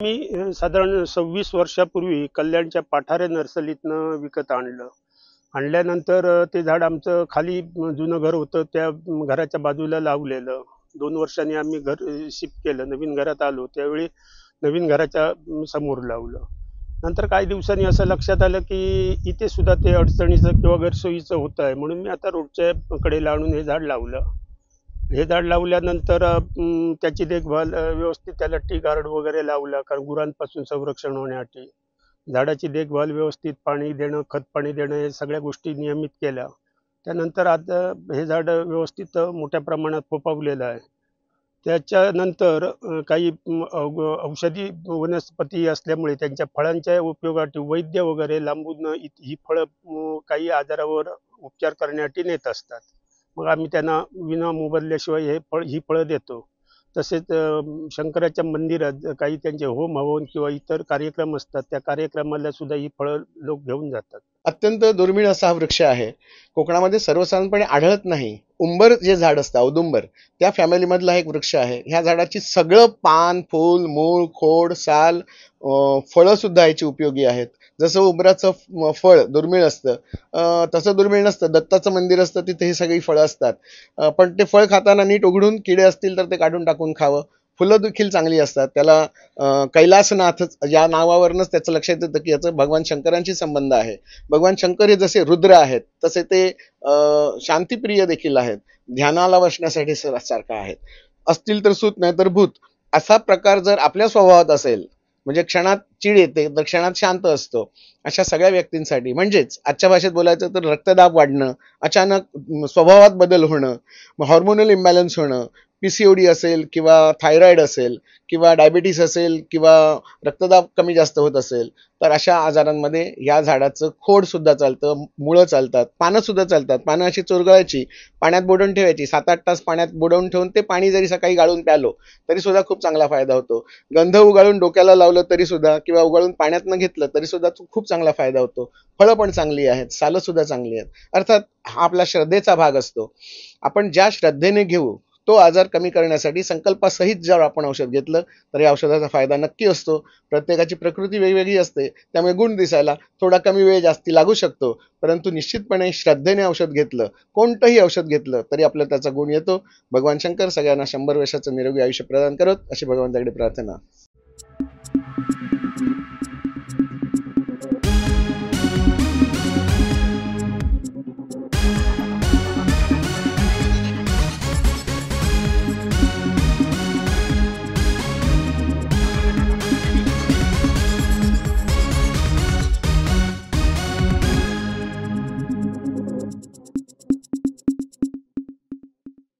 मी साधारण 26 वर्षापूर्वी कल्याणच्या पाठारे नर्सरीतनं विकत आणल्यानंतर ते झाड आमचं खाली जुनं घर होतं त्या घराच्या बाजूला लावलेलं. 2 वर्षांनी आम्ही घर शिफ्ट केलं, नवीन घरात आलो त्यावेळी नवीन घराच्या समोर लावलं. नंतर काही दिवसांनी असं लक्षात आलं की इथे सुद्धा ते अडचणीचं किंवा गैरसोयीचं होत आहे, म्हणून मी आता रोडच्या कडेला आणून हे झाड लावलं. हे झाड लावल्यानंतर त्याची देखभाल व्यवस्थित त्याला टी गार्ड वगैरे लावला, कारण गुरांपासून संरक्षण होण्यासाठी. झाडाची देखभाल व्यवस्थित पाणी देणं, खत पाणी देणं, हे सगळ्या गोष्टी नियमित केल्या. त्यानंतर आता हे झाड व्यवस्थित मोठ्या प्रमाणात फोफावलेलं आहे. त्याच्यानंतर काही औषधी वनस्पती असल्यामुळे त्यांच्या फळांच्या उपयोगासाठी वैद्य वगैरे लांबून ही फळं काही आजारावर उपचार करण्यासाठी नेत असतात. मग आम्ही त्यांना विना मोबदल्याशिवाय ही फळं देतो. तसेच शंकराच्या मंदिरात काही त्यांचे होम हवन किंवा इतर कार्यक्रम असतात, त्या कार्यक्रमाला सुद्धा ही फळं लोक घेऊन जातात. अत्यंत दुर्मिळ असा हा वृक्ष आहे. कोकणामध्ये सर्वसाधारणपणे आढळत नाही. उंबर जे झाड असतं, औदुंबर, त्या फॅमिलीमधला एक वृक्ष आहे. ह्या झाडाची सगळं पान, फूल, मूळ, खोड, साल, फळं सुद्धा याची उपयोगी आहेत. जसं उंबराचं फळ दुर्मिळ असतं, तसं दुर्मिळ नसतं. दत्ताचं मंदिर असतं, तिथे ही सगळी फळं असतात. पण ते फळ खाताना नीट उघडून किडे असतील तर ते काढून टाकून खावं. फुलं देखील चांगली असतात. त्याला कैलासनाथ या नावावरूनच त्याचं लक्षात येतं की याचं भगवान शंकरांशी संबंध आहे. भगवान शंकर हे जसे रुद्र आहेत तसे ते शांतिप्रिय देखील आहेत. ध्यानाला बसण्यासाठी सारखं आहेत. असतील तर सूत नाही तर भूत, असा प्रकार जर आपल्या स्वभावात असेल, म्हणजे क्षणात चिड येते तर क्षणात शांत असतो, अशा सगळ्या व्यक्तींसाठी, म्हणजेच आजच्या भाषेत बोलायचं तर रक्तदाब वाढणं, अचानक स्वभावात बदल होणं, हॉर्मोनल इम्बॅलन्स होणं, पीसीओडी असेल किंवा थायरॉइड असेल किंवा डायबिटीस असेल किंवा रक्तदाब कमी जास्त होत असेल, तर अशा आजारांमध्ये या झाडाचं खोड सुद्धा चालतं, मुळं चालतात, पानं सुद्धा चालतात. पानं अशी चुरगळायची, पाण्यात बुडवून ठेवायची, 7-8 तास पाण्यात बुडवून ठेवून ते पाणी जरी सकाळी गाळून प्यालो तरी सुद्धा खूप चांगला फायदा होतो. गंध उगाळून डोक्याला लावलं तरी सुद्धा किंवा उगाळून पाण्यातनं घेतलं तरी सुद्धा खूप चांगला फायदा होतो. फळं पण चांगली आहेत, सालं सुद्धा चांगली आहेत. अर्थात हा आपला श्रद्धेचा भाग असतो. आपण ज्या श्रद्धेने घेऊ तो आजार कमी करण्यासाठी संकल्पासहित जर आपण औषध घेतलं तर या औषधाचा फायदा नक्की असतो. प्रत्येकाची प्रकृती वेगवेगळी असते, त्यामुळे गुण दिसायला थोडा कमी वेळ जास्ती लागू शकतो, परंतु निश्चितपणे श्रद्धेने औषध घेतलं, कोणतंही औषध घेतलं तरी आपल्याला त्याचा गुण येतो. भगवान शंकर सगळ्यांना 100 वर्षाचं निरोगी आयुष्य प्रदान करत, अशी भगवंताकडे प्रार्थना.